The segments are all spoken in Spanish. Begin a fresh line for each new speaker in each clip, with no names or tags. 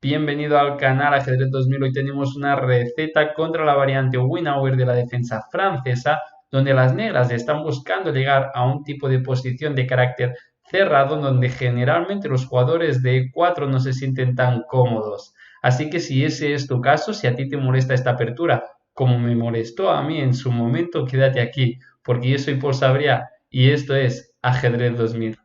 Bienvenido al canal Ajedrez 2000. Hoy tenemos una receta contra la variante Winauer de la defensa francesa, donde las negras están buscando llegar a un tipo de posición de carácter cerrado, donde generalmente los jugadores de E4 no se sienten tan cómodos. Así que si ese es tu caso, si a ti te molesta esta apertura, como me molestó a mí en su momento, quédate aquí, porque yo soy Paul Sabria y esto es Ajedrez 2000.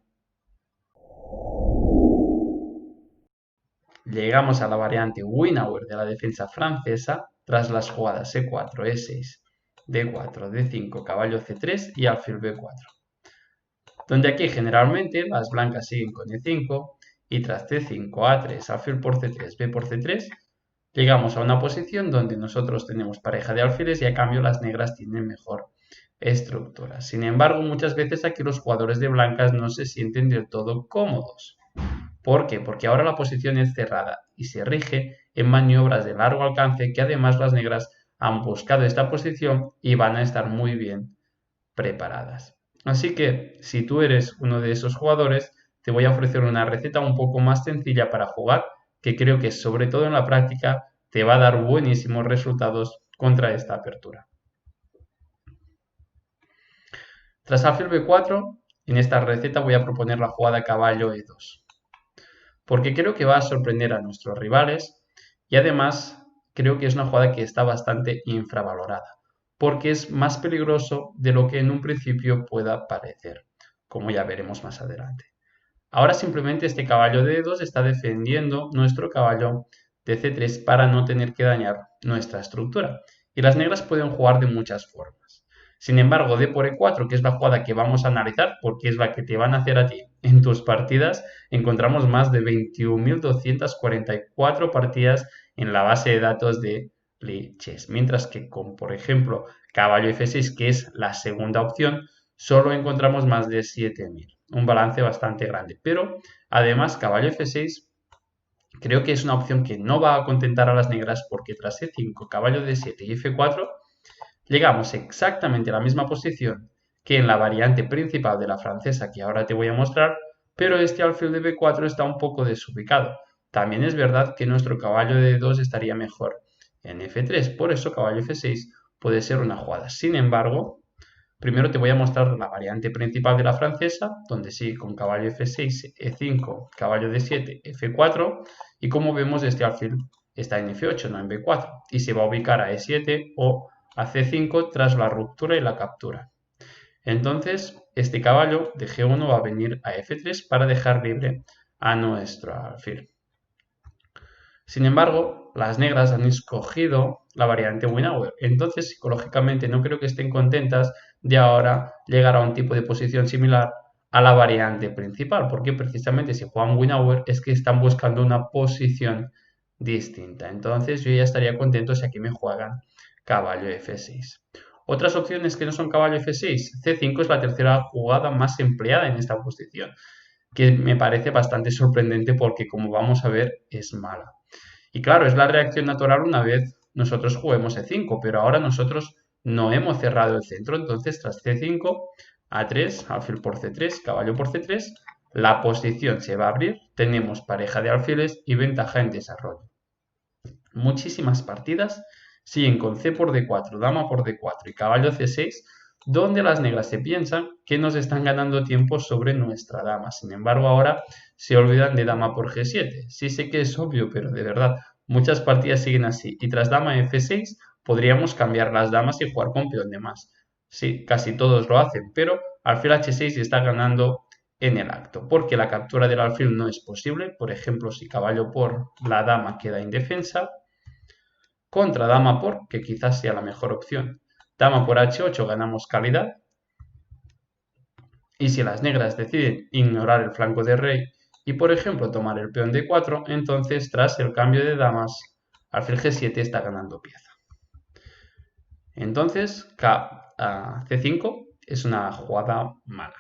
Llegamos a la variante Winauer de la defensa francesa tras las jugadas E4, E6, D4, D5, caballo C3 y alfil B4, donde aquí generalmente las blancas siguen con E5 y tras C5, A3, alfil por C3, B por C3, llegamos a una posición donde nosotros tenemos pareja de alfiles y a cambio las negras tienen mejor estructura. Sin embargo, muchas veces aquí los jugadores de blancas no se sienten del todo cómodos. ¿Por qué? Porque ahora la posición es cerrada y se rige en maniobras de largo alcance que además las negras han buscado esta posición y van a estar muy bien preparadas. Así que si tú eres uno de esos jugadores, te voy a ofrecer una receta un poco más sencilla para jugar, que creo que sobre todo en la práctica te va a dar buenísimos resultados contra esta apertura. Tras alfil b4, en esta receta voy a proponer la jugada caballo e2, porque creo que va a sorprender a nuestros rivales y además creo que es una jugada que está bastante infravalorada, porque es más peligroso de lo que en un principio pueda parecer, como ya veremos más adelante. Ahora simplemente este caballo de E2 está defendiendo nuestro caballo de C3 para no tener que dañar nuestra estructura, y las negras pueden jugar de muchas formas. Sin embargo, D por E4, que es la jugada que vamos a analizar porque es la que te van a hacer a ti en tus partidas, encontramos más de 21.244 partidas en la base de datos de Lichess. Mientras que con, por ejemplo, caballo F6, que es la segunda opción, solo encontramos más de 7.000. Un balance bastante grande. Pero además, caballo F6 creo que es una opción que no va a contentar a las negras porque tras E5, caballo D7 y F4 llegamos exactamente a la misma posición que en la variante principal de la francesa que ahora te voy a mostrar, pero este alfil de B4 está un poco desubicado. También es verdad que nuestro caballo de D2 estaría mejor en F3, por eso caballo F6 puede ser una jugada. Sin embargo, primero te voy a mostrar la variante principal de la francesa, donde sigue con caballo F6, E5, caballo D7, F4, y como vemos este alfil está en F8, no en B4, y se va a ubicar a E7 o a C5 tras la ruptura y la captura. Entonces, este caballo de G1 va a venir a F3 para dejar libre a nuestro alfil. Sin embargo, las negras han escogido la variante Winauer, entonces psicológicamente no creo que estén contentas de ahora llegar a un tipo de posición similar a la variante principal, porque precisamente si juegan Winauer es que están buscando una posición distinta. Entonces yo ya estaría contento si aquí me juegan caballo F6. Otras opciones que no son caballo F6, C5 es la tercera jugada más empleada en esta posición, que me parece bastante sorprendente porque como vamos a ver es mala. Y claro, es la reacción natural una vez nosotros juguemos E5, pero ahora nosotros no hemos cerrado el centro, entonces tras C5, A3, alfil por C3, caballo por C3, la posición se va a abrir, tenemos pareja de alfiles y ventaja en desarrollo. Muchísimas partidas siguen con C por D4, dama por D4 y caballo C6, donde las negras se piensan que nos están ganando tiempo sobre nuestra dama. Sin embargo, ahora se olvidan de dama por G7. Sí sé que es obvio, pero de verdad, muchas partidas siguen así. Y tras dama F6 podríamos cambiar las damas y jugar con peón de más. Sí, casi todos lo hacen, pero alfil H6 está ganando en el acto, porque la captura del alfil no es posible. Por ejemplo, si caballo por la dama queda indefensa, contra dama por, que quizás sea la mejor opción. Dama por H8 ganamos calidad. Y si las negras deciden ignorar el flanco de rey y por ejemplo tomar el peón D4, entonces tras el cambio de damas, alfil G7 está ganando pieza. Entonces C5 es una jugada mala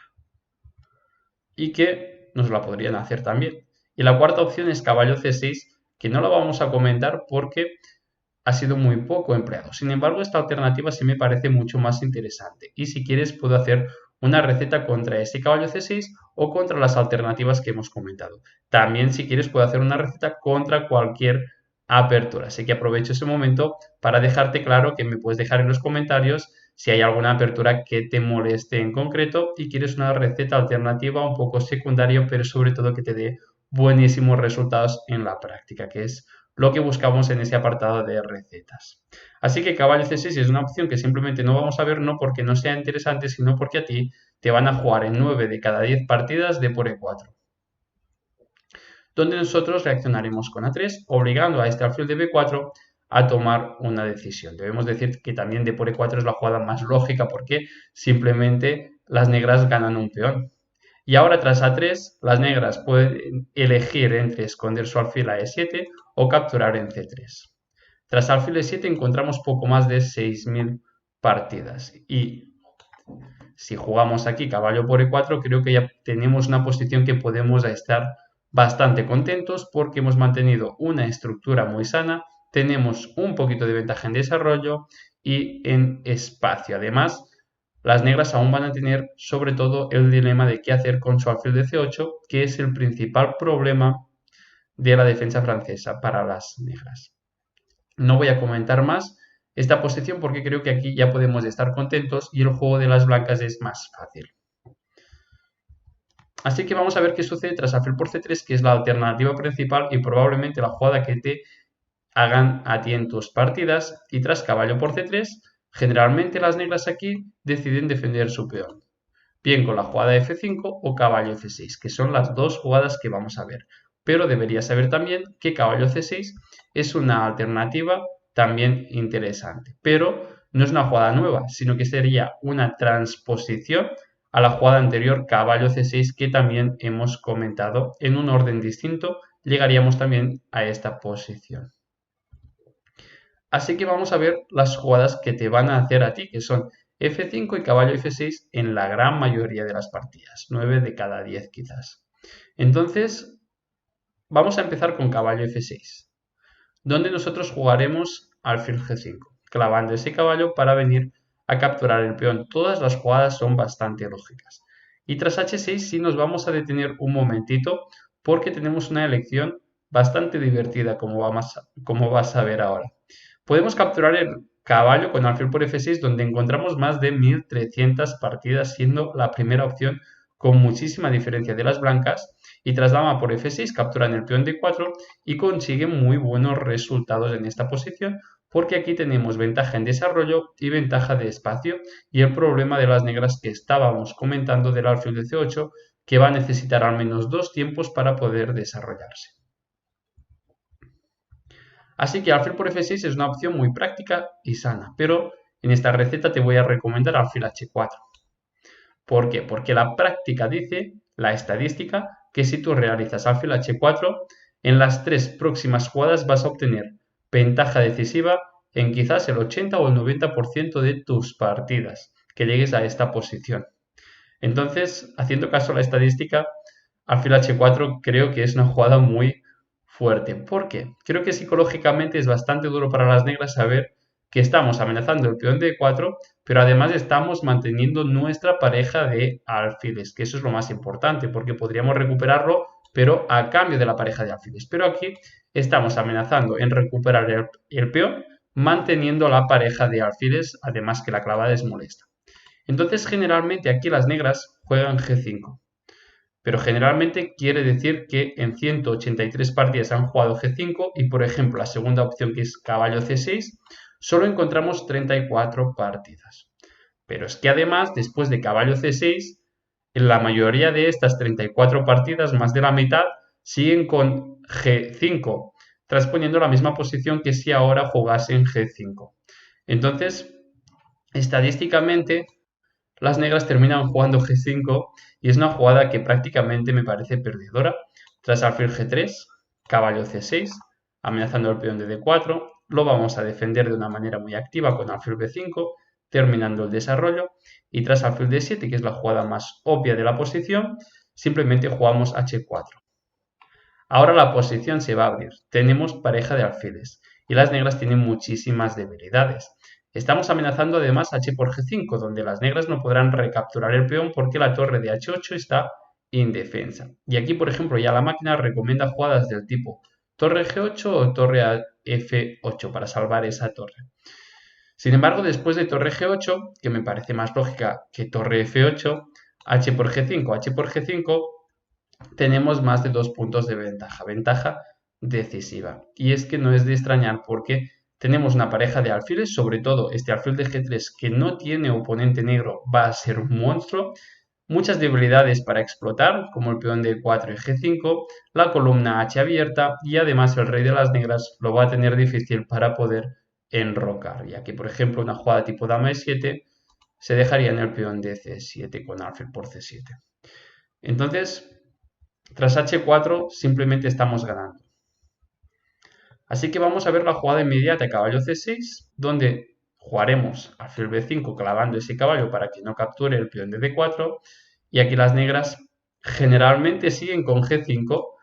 y que nos la podrían hacer también. Y la cuarta opción es caballo C6, que no la vamos a comentar porque ha sido muy poco empleado. Sin embargo, esta alternativa sí me parece mucho más interesante y si quieres puedo hacer una receta contra ese caballo C6 o contra las alternativas que hemos comentado. También, si quieres, puedo hacer una receta contra cualquier apertura. Así que aprovecho ese momento para dejarte claro que me puedes dejar en los comentarios si hay alguna apertura que te moleste en concreto y quieres una receta alternativa un poco secundaria, pero sobre todo que te dé buenísimos resultados en la práctica, que es lo que buscamos en ese apartado de recetas. Así que caballo C6 es una opción que simplemente no vamos a ver, no porque no sea interesante, sino porque a ti te van a jugar en 9 de cada 10 partidas de por E4, donde nosotros reaccionaremos con A3, obligando a este alfil de B4 a tomar una decisión. Debemos decir que también de por E4 es la jugada más lógica porque simplemente las negras ganan un peón. Y ahora tras A3, las negras pueden elegir entre esconder su alfil a E7 o capturar en C3. Tras alfil E7 encontramos poco más de 6.000 partidas. Y si jugamos aquí caballo por E4, creo que ya tenemos una posición que podemos estar bastante contentos porque hemos mantenido una estructura muy sana, tenemos un poquito de ventaja en desarrollo y en espacio. Además, las negras aún van a tener sobre todo el dilema de qué hacer con su alfil de C8, que es el principal problema de la defensa francesa para las negras. No voy a comentar más esta posición porque creo que aquí ya podemos estar contentos y el juego de las blancas es más fácil. Así que vamos a ver qué sucede tras alfil por C3, que es la alternativa principal y probablemente la jugada que te hagan a ti en tus partidas. Y tras caballo por C3, generalmente las negras aquí deciden defender su peón. Bien con la jugada F5 o caballo F6, que son las dos jugadas que vamos a ver. Pero deberías saber también que caballo C6 es una alternativa también interesante. Pero no es una jugada nueva, sino que sería una transposición a la jugada anterior caballo C6 que también hemos comentado en un orden distinto. Llegaríamos también a esta posición. Así que vamos a ver las jugadas que te van a hacer a ti, que son F5 y caballo F6 en la gran mayoría de las partidas, 9 de cada 10 quizás. Entonces, vamos a empezar con caballo F6, donde nosotros jugaremos alfil G5, clavando ese caballo para venir a capturar el peón. Todas las jugadas son bastante lógicas. Y tras H6 sí nos vamos a detener un momentito porque tenemos una elección bastante divertida, como vas a ver ahora. Podemos capturar el caballo con alfil por F6, donde encontramos más de 1300 partidas, siendo la primera opción con muchísima diferencia de las blancas. Y tras dama por F6 capturan el peón D4 y consiguen muy buenos resultados en esta posición, porque aquí tenemos ventaja en desarrollo y ventaja de espacio, y el problema de las negras que estábamos comentando del alfil de C8, que va a necesitar al menos 2 tiempos para poder desarrollarse. Así que alfil por F6 es una opción muy práctica y sana, pero en esta receta te voy a recomendar alfil H4. ¿Por qué? Porque la práctica dice, la estadística, que si tú realizas alfil H4, en las 3 próximas jugadas vas a obtener ventaja decisiva en quizás el 80 o el 90% de tus partidas que llegues a esta posición. Entonces, haciendo caso a la estadística, alfil H4 creo que es una jugada muy fuerte. ¿Por qué? Creo que psicológicamente es bastante duro para las negras saber que estamos amenazando el peón de E4, pero además estamos manteniendo nuestra pareja de alfiles, que eso es lo más importante, porque podríamos recuperarlo, pero a cambio de la pareja de alfiles. Pero aquí estamos amenazando en recuperar el peón, manteniendo la pareja de alfiles, además que la clavada es molesta. Entonces, generalmente aquí las negras juegan G5. Pero generalmente quiere decir que en 183 partidas han jugado G5 y, por ejemplo, la segunda opción que es caballo C6, solo encontramos 34 partidas. Pero es que además, después de caballo C6, en la mayoría de estas 34 partidas, más de la mitad, siguen con G5, transponiendo la misma posición que si ahora jugasen G5. Entonces, estadísticamente, las negras terminan jugando G5 y es una jugada que prácticamente me parece perdedora. Tras alfil G3, caballo C6, amenazando el peón de D4, lo vamos a defender de una manera muy activa con alfil B5, terminando el desarrollo. Y tras alfil D7, que es la jugada más obvia de la posición, simplemente jugamos H4. Ahora la posición se va a abrir. Tenemos pareja de alfiles y las negras tienen muchísimas debilidades. Estamos amenazando además h por g5, donde las negras no podrán recapturar el peón porque la torre de h8 está indefensa. Y aquí, por ejemplo, ya la máquina recomienda jugadas del tipo torre g8 o torre a f8 para salvar esa torre. Sin embargo, después de torre g8, que me parece más lógica que torre f8, h por g5, tenemos más de 2 puntos de ventaja decisiva. Y es que no es de extrañar porque tenemos una pareja de alfiles, sobre todo este alfil de g3 que no tiene oponente negro va a ser un monstruo, muchas debilidades para explotar, como el peón de 4 y g5, la columna h abierta y además el rey de las negras lo va a tener difícil para poder enrocar, ya que por ejemplo una jugada tipo dama e7 se dejaría en el peón de c7 con alfil por c7. Entonces, tras h4 simplemente estamos ganando. Así que vamos a ver la jugada inmediata caballo c6, donde jugaremos alfil b5 clavando ese caballo para que no capture el peón de d4. Y aquí las negras generalmente siguen con g5,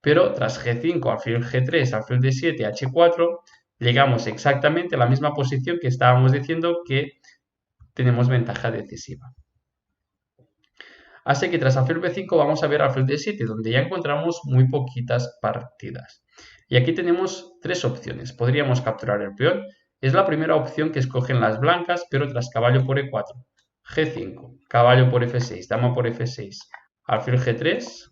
pero tras g5, alfil g3, alfil d7, h4, llegamos exactamente a la misma posición que estábamos diciendo que tenemos ventaja decisiva. Así que tras alfil b5 vamos a ver alfil d7, donde ya encontramos muy poquitas partidas. Y aquí tenemos tres opciones. Podríamos capturar el peón. Es la primera opción que escogen las blancas, pero tras caballo por e4, g5, caballo por f6, dama por f6, alfil g3.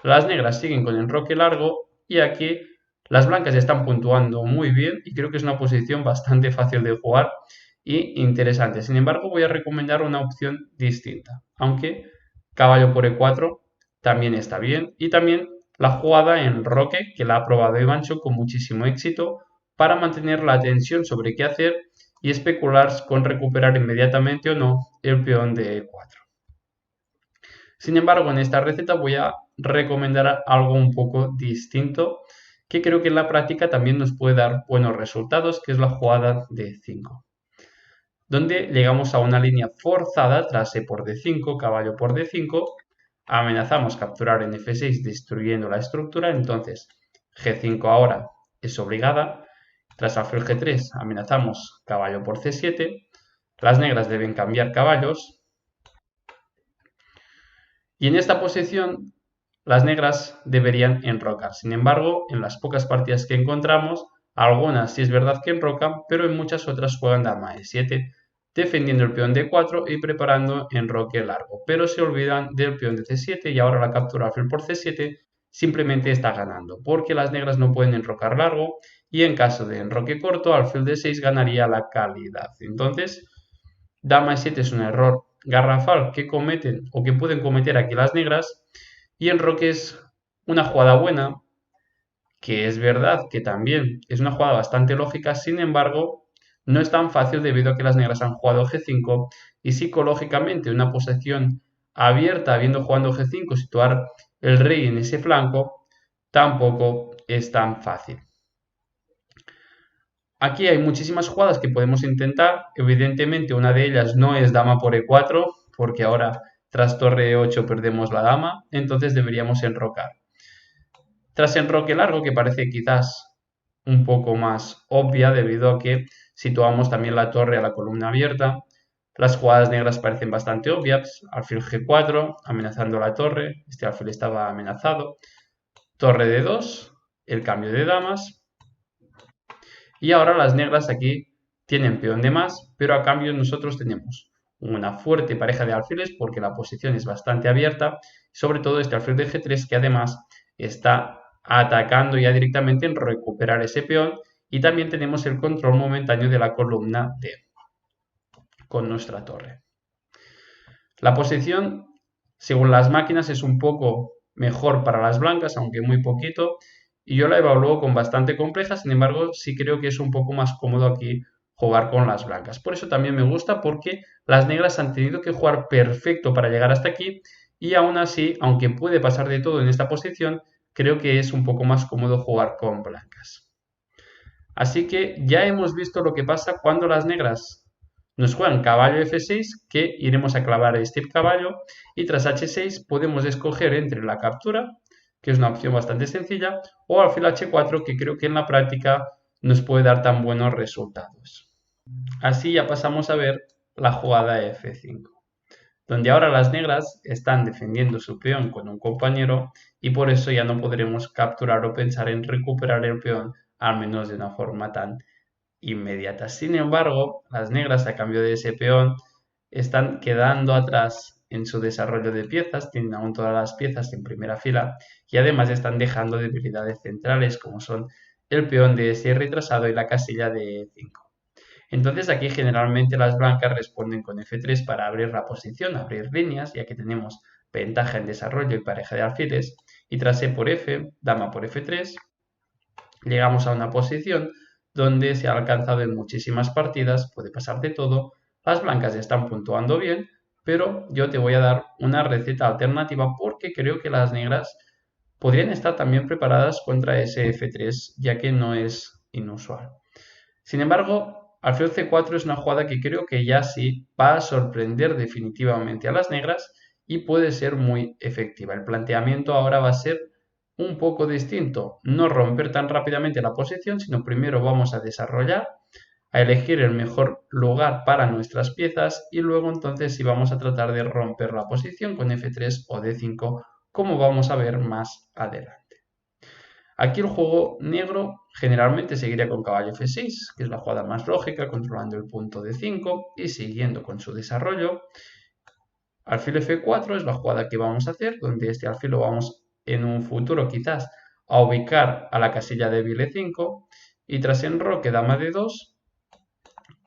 Las negras siguen con enroque largo y aquí las blancas están puntuando muy bien y creo que es una posición bastante fácil de jugar y interesante. Sin embargo, voy a recomendar una opción distinta, aunque caballo por e4 también está bien. Y también la jugada en roque, que la ha probado Ivancho con muchísimo éxito, para mantener la atención sobre qué hacer y especular con recuperar inmediatamente o no el peón de e4. Sin embargo, en esta receta voy a recomendar algo un poco distinto, que creo que en la práctica también nos puede dar buenos resultados, que es la jugada de 5, donde llegamos a una línea forzada tras e por d5, caballo por d5, amenazamos capturar en f6 destruyendo la estructura, entonces g5 ahora es obligada, tras alfil g3 amenazamos caballo por c7, las negras deben cambiar caballos, y en esta posición las negras deberían enrocar. Sin embargo, en las pocas partidas que encontramos, algunas sí es verdad que enrocan, pero en muchas otras juegan dama e7, defendiendo el peón de 4 y preparando enroque largo, pero se olvidan del peón de c7 y ahora la captura alfil por c7 simplemente está ganando, porque las negras no pueden enrocar largo y en caso de enroque corto, alfil de 6 ganaría la calidad. Entonces, dama e7 es un error garrafal que cometen o que pueden cometer aquí las negras y enroque es una jugada buena, que es verdad que también es una jugada bastante lógica, sin embargo, no es tan fácil debido a que las negras han jugado g5 y psicológicamente una posición abierta habiendo jugado g5, situar el rey en ese flanco, tampoco es tan fácil. Aquí hay muchísimas jugadas que podemos intentar, evidentemente una de ellas no es dama por e4, porque ahora tras torre e8 perdemos la dama, entonces deberíamos enrocar. Tras enroque largo, que parece quizás un poco más obvia debido a que situamos también la torre a la columna abierta. Las jugadas negras parecen bastante obvias. Alfil g4, amenazando la torre. Este alfil estaba amenazado. Torre d2, el cambio de damas. Y ahora las negras aquí tienen peón de más, pero a cambio nosotros tenemos una fuerte pareja de alfiles porque la posición es bastante abierta. Sobre todo este alfil de g3 que además está atacando ya directamente en recuperar ese peón. Y también tenemos el control momentáneo de la columna D con nuestra torre. La posición, según las máquinas, es un poco mejor para las blancas, aunque muy poquito. Y yo la evalúo con bastante compleja, sin embargo, sí creo que es un poco más cómodo aquí jugar con las blancas. Por eso también me gusta, porque las negras han tenido que jugar perfecto para llegar hasta aquí. Y aún así, aunque puede pasar de todo en esta posición, creo que es un poco más cómodo jugar con blancas. Así que ya hemos visto lo que pasa cuando las negras nos juegan caballo f6, que iremos a clavar este caballo, y tras h6 podemos escoger entre la captura, que es una opción bastante sencilla, o alfil h4, que creo que en la práctica nos puede dar tan buenos resultados. Así ya pasamos a ver la jugada F5, donde ahora las negras están defendiendo su peón con un compañero y por eso ya no podremos capturar o pensar en recuperar el peón, al menos de una forma tan inmediata. Sin embargo, las negras a cambio de ese peón están quedando atrás en su desarrollo de piezas, tienen aún todas las piezas en primera fila y además están dejando debilidades centrales como son el peón de S retrasado y la casilla de E5. Entonces aquí generalmente las blancas responden con F3 para abrir la posición, abrir líneas, ya que tenemos ventaja en desarrollo y pareja de alfiles, y tras E por F, dama por F3, llegamos a una posición donde se ha alcanzado en muchísimas partidas, puede pasar de todo, las blancas están puntuando bien, pero yo te voy a dar una receta alternativa porque creo que las negras podrían estar también preparadas contra ese F3, ya que no es inusual. Sin embargo, alfil C4 es una jugada que creo que ya sí va a sorprender definitivamente a las negras y puede ser muy efectiva. El planteamiento ahora va a ser un poco distinto, no romper tan rápidamente la posición, sino primero vamos a desarrollar, a elegir el mejor lugar para nuestras piezas y luego entonces sí vamos a tratar de romper la posición con F3 o D5, como vamos a ver más adelante. Aquí el juego negro generalmente seguiría con caballo F6, que es la jugada más lógica, controlando el punto D5 y siguiendo con su desarrollo. Alfil F4 es la jugada que vamos a hacer, donde este alfil lo vamos en un futuro quizás a ubicar a la casilla de E5 y tras enroque dama D2.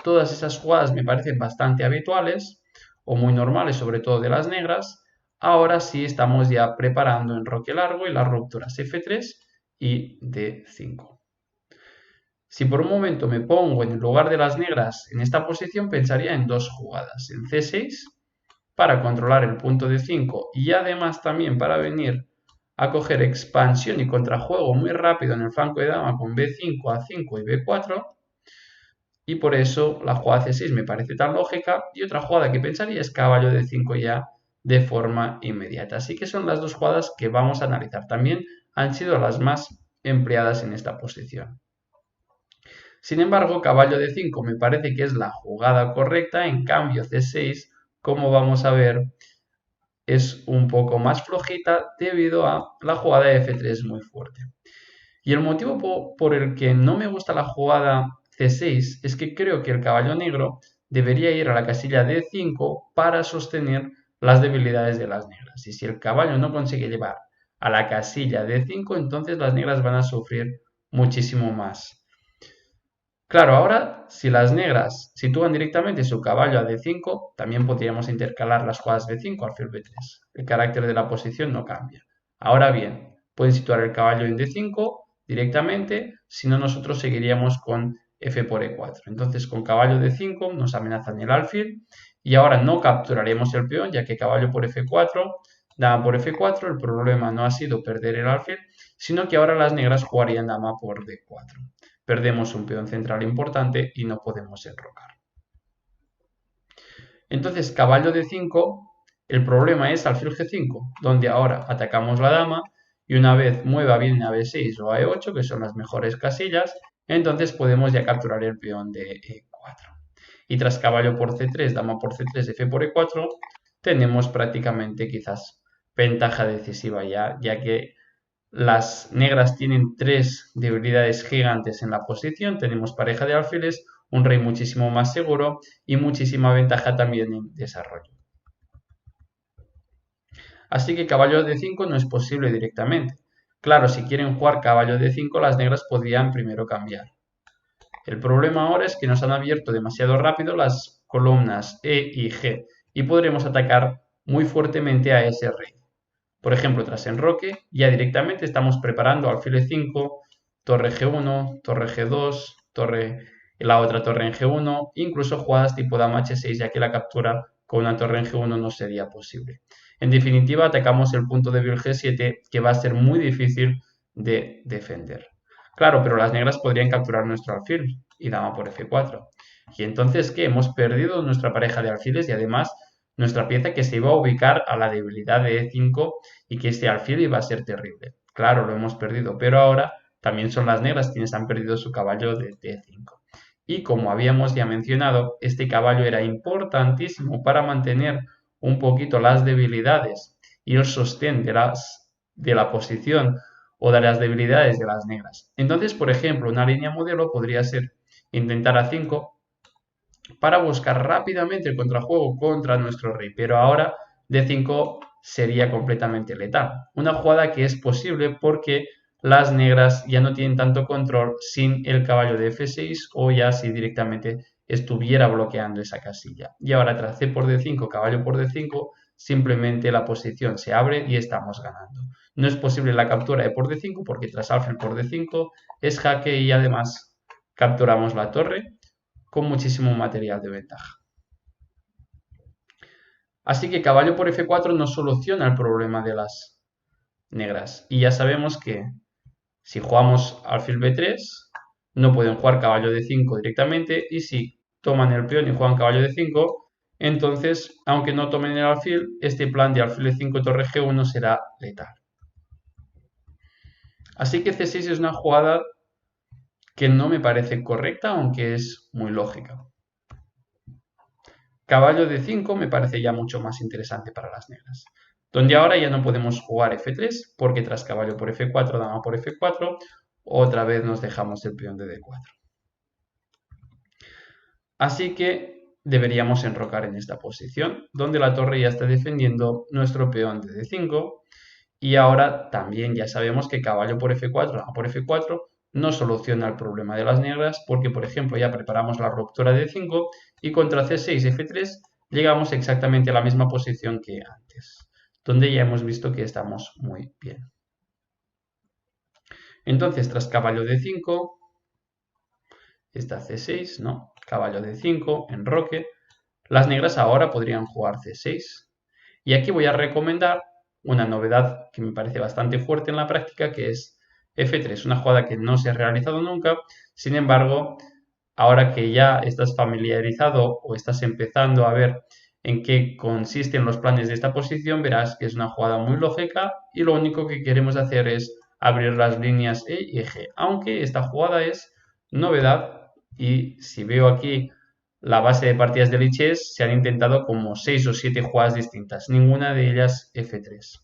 Todas esas jugadas me parecen bastante habituales o muy normales, sobre todo de las negras. Ahora sí estamos ya preparando enroque largo y las rupturas F3 y D5. Si por un momento me pongo en el lugar de las negras en esta posición, pensaría en dos jugadas. En C6 para controlar el punto D5 y además también para venir a coger expansión y contrajuego muy rápido en el flanco de dama con B5, A5 y B4. Y por eso la jugada C6 me parece tan lógica. Y otra jugada que pensaría es caballo D5 ya de forma inmediata. Así que son las dos jugadas que vamos a analizar. También han sido las más empleadas en esta posición. Sin embargo, caballo D5 me parece que es la jugada correcta, en cambio C6, como vamos a ver, es un poco más flojita debido a la jugada de F3 muy fuerte. Y el motivo por el que no me gusta la jugada C6 es que creo que el caballo negro debería ir a la casilla D5 para sostener las debilidades de las negras. Y si el caballo no consigue llevar a la casilla D5, entonces las negras van a sufrir muchísimo más. Claro, ahora si las negras sitúan directamente su caballo a D5, también podríamos intercalar las jugadas B5, alfil B3. El carácter de la posición no cambia. Ahora bien, pueden situar el caballo en D5 directamente, si no nosotros seguiríamos con F por E4. Entonces con caballo D5 nos amenazan el alfil y ahora no capturaremos el peón, ya que caballo por F4, dama por F4, el problema no ha sido perder el alfil, sino que ahora las negras jugarían dama por D4. Perdemos un peón central importante y no podemos enrocar. Entonces, caballo D5, el problema es alfil G5, donde ahora atacamos la dama y una vez mueva bien a B6 o a E8, que son las mejores casillas, entonces podemos ya capturar el peón de E4. Y tras caballo por C3, dama por C3, F por E4, tenemos prácticamente quizás ventaja decisiva ya que las negras tienen tres debilidades gigantes en la posición. Tenemos pareja de alfiles, un rey muchísimo más seguro y muchísima ventaja también en desarrollo. Así que caballo de 5 no es posible directamente. Claro, si quieren jugar caballo de 5, las negras podrían primero cambiar. El problema ahora es que nos han abierto demasiado rápido las columnas E y G y podremos atacar muy fuertemente a ese rey. Por ejemplo, tras enroque, ya directamente estamos preparando alfil E5, torre G1, torre G2, la otra torre en G1, incluso jugadas tipo dama H6, ya que la captura con una torre en G1 no sería posible. En definitiva, atacamos el punto débil G7, que va a ser muy difícil de defender. Claro, pero las negras podrían capturar nuestro alfil y dama por F4. Y entonces, ¿qué? Hemos perdido nuestra pareja de alfiles y además nuestra pieza que se iba a ubicar a la debilidad de E5 y que este alfil iba a ser terrible. Claro, lo hemos perdido, pero ahora también son las negras quienes han perdido su caballo de D5. Y como habíamos ya mencionado, este caballo era importantísimo para mantener un poquito las debilidades y el sostén de la posición o de las debilidades de las negras. Entonces, por ejemplo, una línea modelo podría ser intentar a5 para buscar rápidamente el contrajuego contra nuestro rey, pero ahora d5 sería completamente letal. Una jugada que es posible porque las negras ya no tienen tanto control sin el caballo de f6 o ya si directamente estuviera bloqueando esa casilla. Y ahora tras c por d5, caballo por d5, simplemente la posición se abre y estamos ganando. No es posible la captura de por d5 porque tras alfil por d5 es jaque y además capturamos la torre con muchísimo material de ventaja. Así que caballo por f4 no soluciona el problema de las negras. Y ya sabemos que si jugamos alfil b3, no pueden jugar caballo d5 directamente. Y si toman el peón y juegan caballo d5, entonces, aunque no tomen el alfil, este plan de alfil e5 torre g1 será letal. Así que c6 es una jugada que no me parece correcta, aunque es muy lógica. Caballo de 5 me parece ya mucho más interesante para las negras. Donde ahora ya no podemos jugar f3 porque tras caballo por f4, dama por f4, otra vez nos dejamos el peón de d4. Así que deberíamos enrocar en esta posición, donde la torre ya está defendiendo nuestro peón de d5. Y ahora también ya sabemos que caballo por f4, dama por f4, no soluciona el problema de las negras porque, por ejemplo, ya preparamos la ruptura de d5 y contra c6, f3 llegamos exactamente a la misma posición que antes, donde ya hemos visto que estamos muy bien. Entonces, tras caballo d5, está c6, ¿no? Caballo d5, enroque. Las negras ahora podrían jugar c6. Y aquí voy a recomendar una novedad que me parece bastante fuerte en la práctica, que es f3, una jugada que no se ha realizado nunca. Sin embargo, ahora que ya estás familiarizado o estás empezando a ver en qué consisten los planes de esta posición, verás que es una jugada muy lógica y lo único que queremos hacer es abrir las líneas E y G. Aunque esta jugada es novedad y si veo aquí la base de partidas de Lichess, se han intentado como 6 o 7 jugadas distintas, ninguna de ellas f3.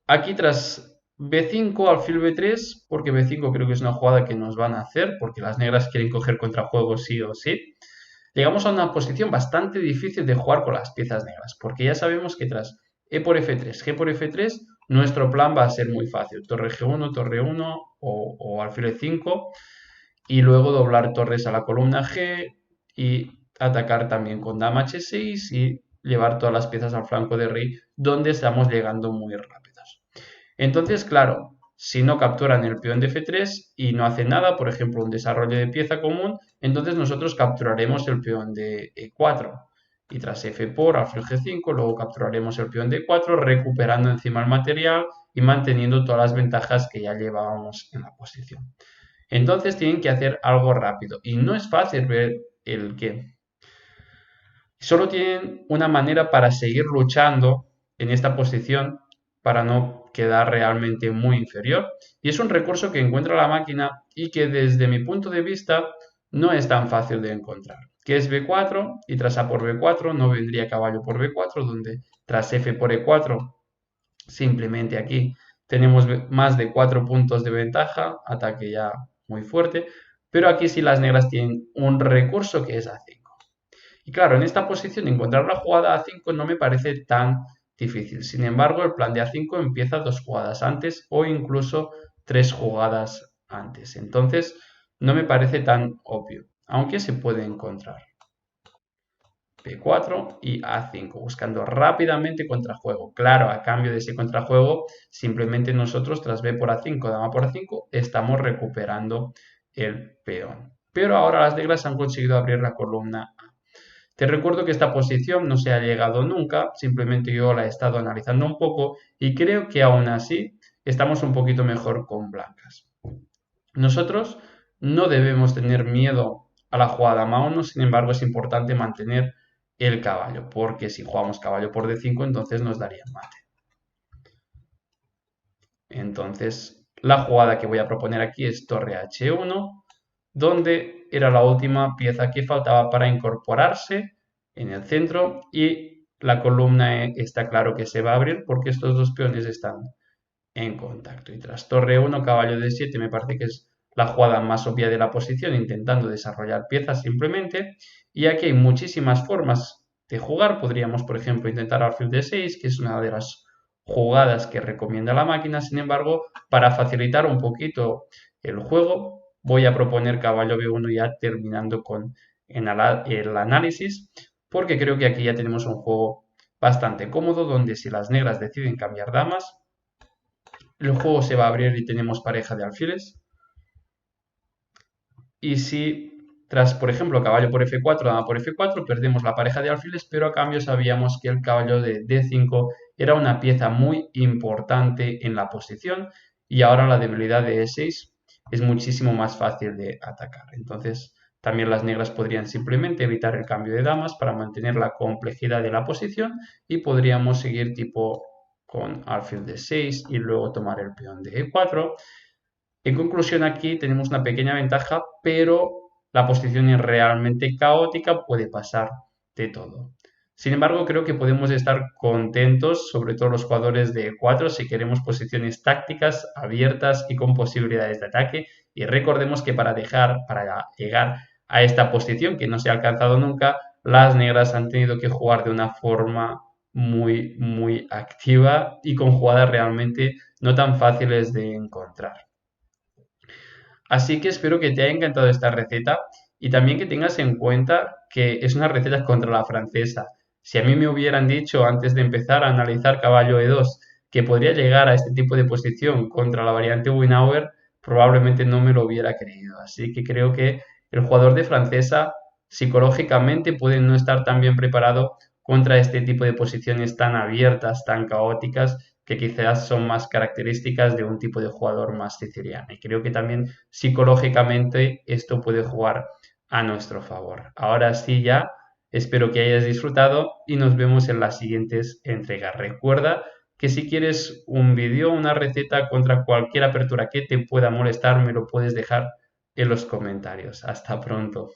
Aquí tras b5, alfil b3, porque b5 creo que es una jugada que nos van a hacer, porque las negras quieren coger contrajuego sí o sí, llegamos a una posición bastante difícil de jugar con las piezas negras, porque ya sabemos que tras e por f3, g por f3, nuestro plan va a ser muy fácil, torre g1, torre 1 o alfil e5, y luego doblar torres a la columna G y atacar también con dama h6 y llevar todas las piezas al flanco de rey, donde estamos llegando muy rápidos. Entonces, claro, si no capturan el peón de f3 y no hacen nada, por ejemplo, un desarrollo de pieza común, entonces nosotros capturaremos el peón de e4. Y tras f por alfil g5, luego capturaremos el peón de e4, recuperando encima el material y manteniendo todas las ventajas que ya llevábamos en la posición. Entonces tienen que hacer algo rápido y no es fácil ver el qué. Solo tienen una manera para seguir luchando en esta posición para no quedar realmente muy inferior. Y es un recurso que encuentra la máquina y que desde mi punto de vista no es tan fácil de encontrar. Que es b4 y tras a por b4 no vendría caballo por b4, donde tras f por e4 simplemente aquí tenemos más de 4 puntos de ventaja, ataque ya muy fuerte, pero aquí sí las negras tienen un recurso que es a5. Y claro, en esta posición encontrar la jugada a5 no me parece tan difícil. Sin embargo, el plan de a5 empieza 2 jugadas antes o incluso 3 jugadas antes. Entonces, no me parece tan obvio, aunque se puede encontrar. b4 y a5, buscando rápidamente contrajuego. Claro, a cambio de ese contrajuego, simplemente nosotros tras b por a5, dama por a5, estamos recuperando el peón. Pero ahora las negras han conseguido abrir la columna A. Te recuerdo que esta posición no se ha llegado nunca, simplemente yo la he estado analizando un poco y creo que aún así estamos un poquito mejor con blancas. Nosotros no debemos tener miedo a la jugada ma1, sin embargo es importante mantener el caballo, porque si jugamos caballo por d5 entonces nos daría mate. Entonces la jugada que voy a proponer aquí es torre h1, donde era la última pieza que faltaba para incorporarse en el centro y la columna está claro que se va a abrir porque estos dos peones están en contacto. Y tras torre 1, caballo d7 me parece que es la jugada más obvia de la posición, intentando desarrollar piezas simplemente. Y aquí hay muchísimas formas de jugar. Podríamos, por ejemplo, intentar alfil d6, que es una de las jugadas que recomienda la máquina. Sin embargo, para facilitar un poquito el juego, voy a proponer caballo b1 ya terminando con el análisis, porque creo que aquí ya tenemos un juego bastante cómodo, donde si las negras deciden cambiar damas, el juego se va a abrir y tenemos pareja de alfiles. Y si tras, por ejemplo, caballo por f4, dama por f4, perdemos la pareja de alfiles, pero a cambio sabíamos que el caballo de d5 era una pieza muy importante en la posición y ahora la debilidad de e6 es muchísimo más fácil de atacar. Entonces, también las negras podrían simplemente evitar el cambio de damas para mantener la complejidad de la posición y podríamos seguir tipo con alfil d6 y luego tomar el peón de e4. En conclusión, aquí tenemos una pequeña ventaja, pero la posición es realmente caótica, puede pasar de todo. Sin embargo, creo que podemos estar contentos, sobre todo los jugadores de 4, si queremos posiciones tácticas, abiertas y con posibilidades de ataque. Y recordemos que para llegar a esta posición, que no se ha alcanzado nunca, las negras han tenido que jugar de una forma muy activa y con jugadas realmente no tan fáciles de encontrar. Así que espero que te haya encantado esta receta y también que tengas en cuenta que es una receta contra la francesa. Si a mí me hubieran dicho antes de empezar a analizar caballo E2 que podría llegar a este tipo de posición contra la variante Winauer, probablemente no me lo hubiera creído. Así que creo que el jugador de francesa psicológicamente puede no estar tan bien preparado contra este tipo de posiciones tan abiertas, tan caóticas, que quizás son más características de un tipo de jugador más siciliano. Y creo que también psicológicamente esto puede jugar a nuestro favor. Ahora sí ya, espero que hayas disfrutado y nos vemos en las siguientes entregas. Recuerda que si quieres un vídeo, una receta contra cualquier apertura que te pueda molestar, me lo puedes dejar en los comentarios. Hasta pronto.